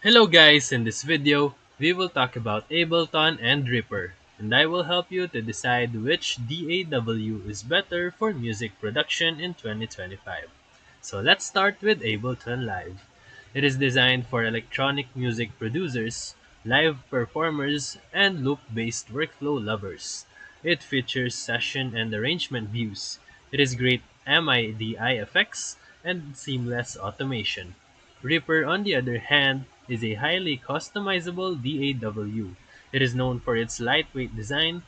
Hello guys, in this video, we will talk about Ableton and Reaper, and I will help you to decide which DAW is better for music production in 2025. So let's start with Ableton Live. It is designed for electronic music producers, live performers, and loop-based workflow lovers. It features session and arrangement views. It is great MIDI effects and seamless automation. Reaper, on the other hand, is a highly customizable DAW. It is known for its lightweight design,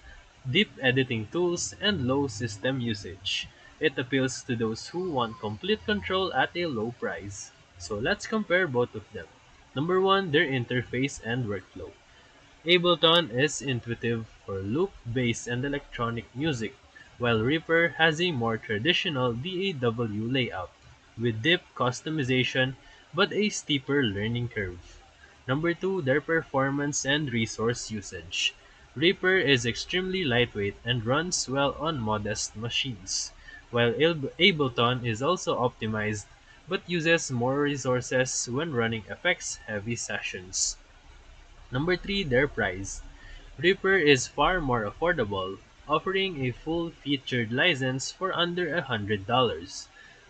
deep editing tools, and low system usage. It appeals to those who want complete control at a low price. So let's compare both of them. Number one, their interface and workflow. Ableton is intuitive for loop-based and electronic music, while Reaper has a more traditional DAW layout, with deep customization but a steeper learning curve. Number 2, their performance and resource usage. Reaper is extremely lightweight and runs well on modest machines, while Ableton is also optimized but uses more resources when running effects-heavy sessions. Number 3, their price. Reaper is far more affordable, offering a full-featured license for under $100,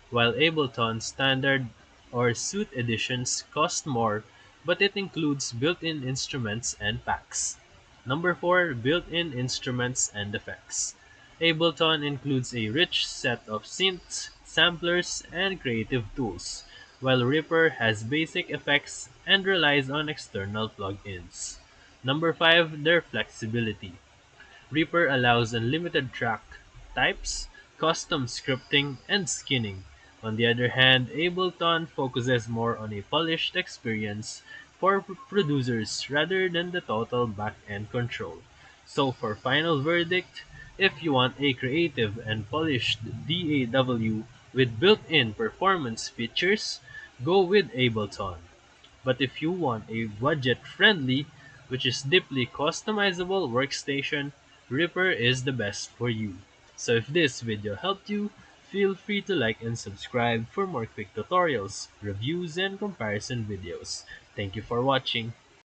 while Ableton's standard or suite editions cost more, but it includes built-in instruments and packs. Number 4, built-in instruments and effects. Ableton includes a rich set of synths, samplers, and creative tools, while Reaper has basic effects and relies on external plugins. Number 5, their flexibility. Reaper allows unlimited track types, custom scripting, and skinning. On the other hand, Ableton focuses more on a polished experience for producers rather than the total back-end control. So for final verdict, if you want a creative and polished DAW with built-in performance features, go with Ableton. But if you want a budget-friendly, which is deeply customizable workstation, Reaper is the best for you. So if this video helped you, feel free to like and subscribe for more quick tutorials, reviews, and comparison videos. Thank you for watching.